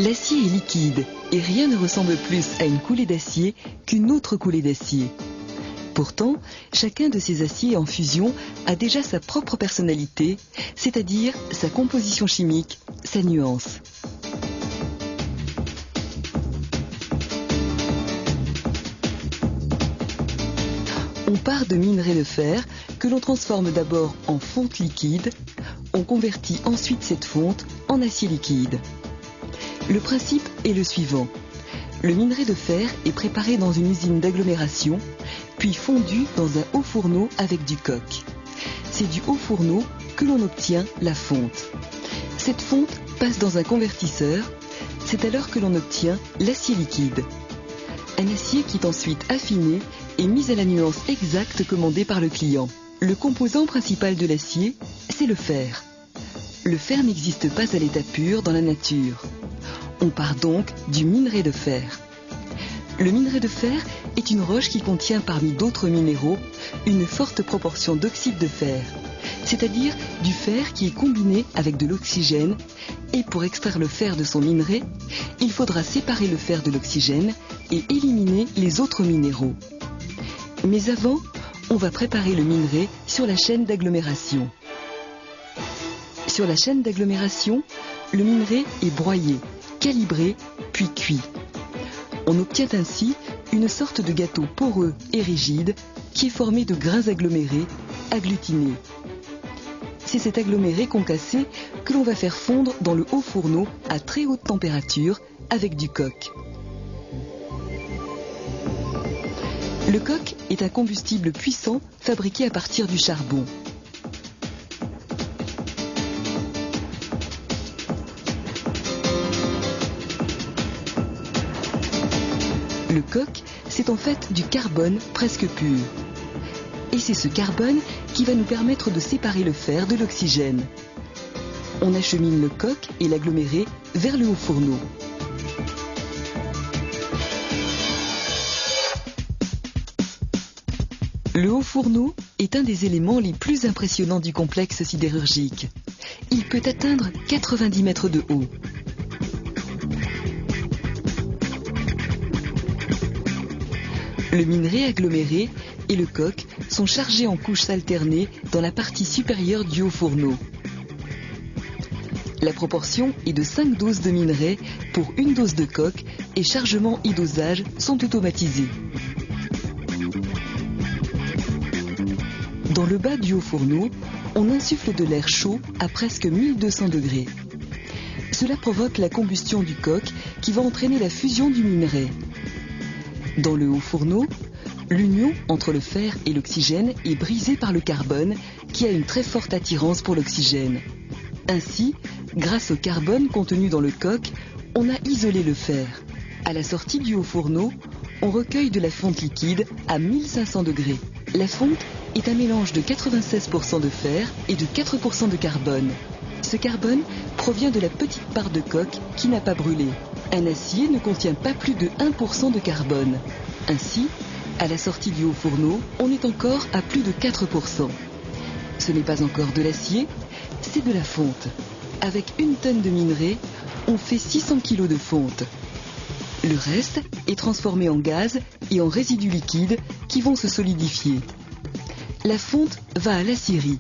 L'acier est liquide et rien ne ressemble plus à une coulée d'acier qu'une autre coulée d'acier. Pourtant, chacun de ces aciers en fusion a déjà sa propre personnalité, c'est-à-dire sa composition chimique, sa nuance. On part de minerai de fer que l'on transforme d'abord en fonte liquide. On convertit ensuite cette fonte en acier liquide. Le principe est le suivant. Le minerai de fer est préparé dans une usine d'agglomération, puis fondu dans un haut fourneau avec du coke. C'est du haut fourneau que l'on obtient la fonte. Cette fonte passe dans un convertisseur. C'est alors que l'on obtient l'acier liquide. Un acier qui est ensuite affiné et mis à la nuance exacte commandée par le client. Le composant principal de l'acier, c'est le fer. Le fer n'existe pas à l'état pur dans la nature. On part donc du minerai de fer. Le minerai de fer est une roche qui contient parmi d'autres minéraux une forte proportion d'oxyde de fer, c'est-à-dire du fer qui est combiné avec de l'oxygène, et pour extraire le fer de son minerai, il faudra séparer le fer de l'oxygène et éliminer les autres minéraux. Mais avant, on va préparer le minerai sur la chaîne d'agglomération. Sur la chaîne d'agglomération, le minerai est broyé, calibré, puis cuit. On obtient ainsi une sorte de gâteau poreux et rigide qui est formé de grains agglomérés, agglutinés. C'est cet aggloméré concassé que l'on va faire fondre dans le haut fourneau à très haute température avec du coke. Le coke est un combustible puissant fabriqué à partir du charbon. Le coke, c'est en fait du carbone presque pur. Et c'est ce carbone qui va nous permettre de séparer le fer de l'oxygène. On achemine le coke et l'aggloméré vers le haut fourneau. Le haut fourneau est un des éléments les plus impressionnants du complexe sidérurgique. Il peut atteindre 90 mètres de haut. Le minerai aggloméré et le coke sont chargés en couches alternées dans la partie supérieure du haut fourneau. La proportion est de 5 doses de minerai pour une dose de coke et chargement et dosage sont automatisés. Dans le bas du haut fourneau, on insuffle de l'air chaud à presque 1200 degrés. Cela provoque la combustion du coke qui va entraîner la fusion du minerai. Dans le haut fourneau, l'union entre le fer et l'oxygène est brisée par le carbone qui a une très forte attirance pour l'oxygène. Ainsi, grâce au carbone contenu dans le coke, on a isolé le fer. À la sortie du haut fourneau, on recueille de la fonte liquide à 1500 degrés. La fonte est un mélange de 96% de fer et de 4% de carbone. Ce carbone provient de la petite part de coke qui n'a pas brûlé. Un acier ne contient pas plus de 1% de carbone. Ainsi, à la sortie du haut fourneau, on est encore à plus de 4%. Ce n'est pas encore de l'acier, c'est de la fonte. Avec 1 tonne de minerai, on fait 600 kg de fonte. Le reste est transformé en gaz et en résidus liquides qui vont se solidifier. La fonte va à l'acierie.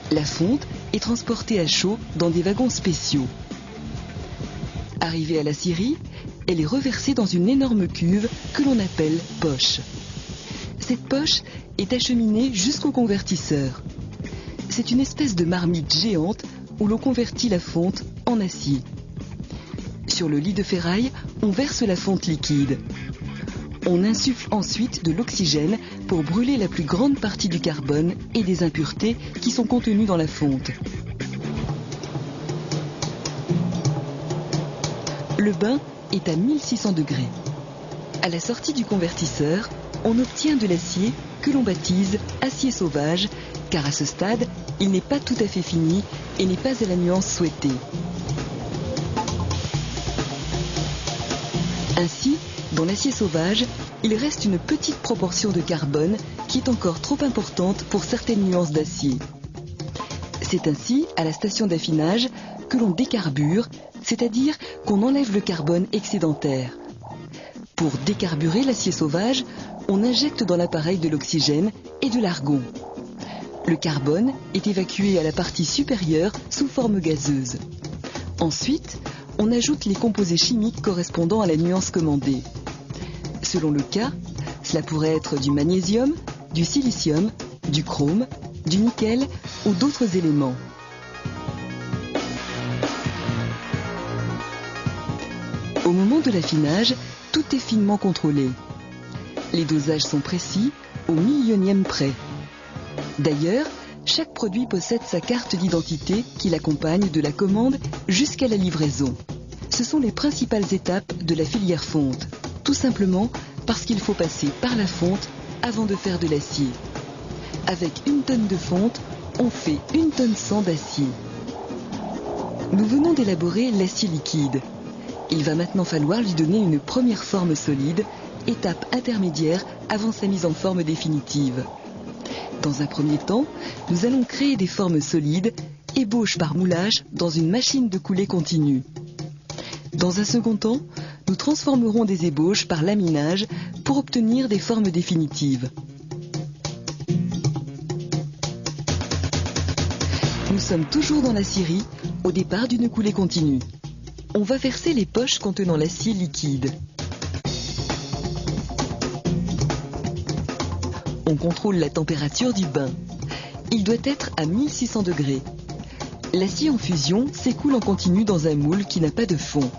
La fonte est transportée à chaud dans des wagons spéciaux. Arrivée à l'acierie, elle est reversée dans une énorme cuve que l'on appelle poche. Cette poche est acheminée jusqu'au convertisseur. C'est une espèce de marmite géante où l'on convertit la fonte en acier. Sur le lit de ferraille, on verse la fonte liquide. On insuffle ensuite de l'oxygène pour brûler la plus grande partie du carbone et des impuretés qui sont contenues dans la fonte. Le bain est à 1600 degrés. À la sortie du convertisseur, on obtient de l'acier que l'on baptise acier sauvage, car à ce stade, il n'est pas tout à fait fini et n'est pas à la nuance souhaitée. Ainsi, dans l'acier sauvage, il reste une petite proportion de carbone qui est encore trop importante pour certaines nuances d'acier. C'est ainsi, à la station d'affinage, que l'on décarbure, c'est-à-dire qu'on enlève le carbone excédentaire. Pour décarburer l'acier sauvage, on injecte dans l'appareil de l'oxygène et de l'argon. Le carbone est évacué à la partie supérieure sous forme gazeuse. Ensuite, on ajoute les composés chimiques correspondant à la nuance commandée. Selon le cas, cela pourrait être du magnésium, du silicium, du chrome, du nickel ou d'autres éléments. Au moment de l'affinage, tout est finement contrôlé. Les dosages sont précis, au millionième près. D'ailleurs, chaque produit possède sa carte d'identité qui l'accompagne de la commande jusqu'à la livraison. Ce sont les principales étapes de la filière fonte, tout simplement parce qu'il faut passer par la fonte avant de faire de l'acier. Avec 1 tonne de fonte, on fait 1 tonne 100 d'acier. Nous venons d'élaborer l'acier liquide. Il va maintenant falloir lui donner une première forme solide, étape intermédiaire avant sa mise en forme définitive. Dans un premier temps, nous allons créer des formes solides, ébauche par moulage dans une machine de coulée continue. Dans un second temps, nous transformerons des ébauches par laminage pour obtenir des formes définitives. Nous sommes toujours dans la scierie, au départ d'une coulée continue. On va verser les poches contenant l'acier liquide. On contrôle la température du bain. Il doit être à 1600 degrés. L'acier en fusion s'écoule en continu dans un moule qui n'a pas de fond.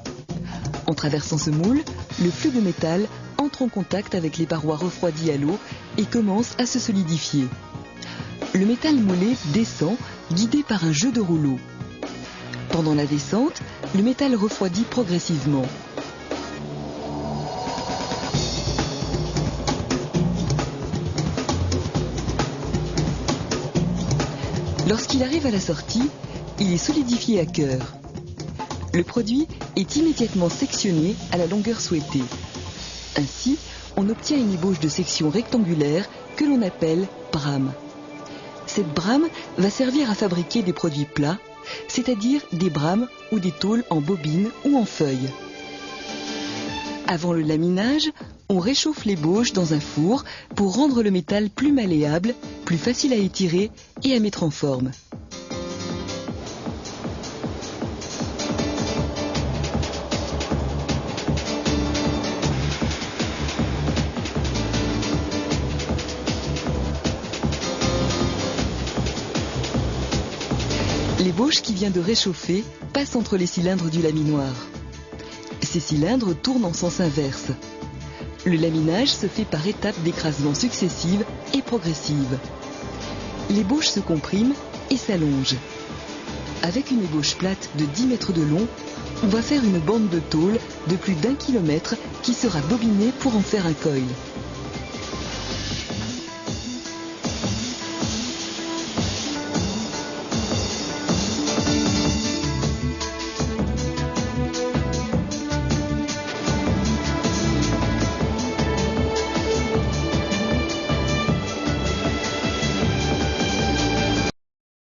En traversant ce moule, le flux de métal entre en contact avec les parois refroidies à l'eau et commence à se solidifier. Le métal moulé descend, guidé par un jeu de rouleaux. Pendant la descente, le métal refroidit progressivement. Lorsqu'il arrive à la sortie, il est solidifié à cœur. Le produit est immédiatement sectionné à la longueur souhaitée. Ainsi, on obtient une ébauche de section rectangulaire que l'on appelle brame. Cette brame va servir à fabriquer des produits plats, c'est-à-dire des brames ou des tôles en bobine ou en feuilles. Avant le laminage, on réchauffe l'ébauche dans un four pour rendre le métal plus malléable, plus facile à étirer et à mettre en forme. L'ébauche qui vient de réchauffer passe entre les cylindres du laminoir. Ces cylindres tournent en sens inverse. Le laminage se fait par étapes d'écrasement successives et progressives. L'ébauche se comprime et s'allonge. Avec une ébauche plate de 10 mètres de long, on va faire une bande de tôle de plus d'1 kilomètre qui sera bobinée pour en faire un coil.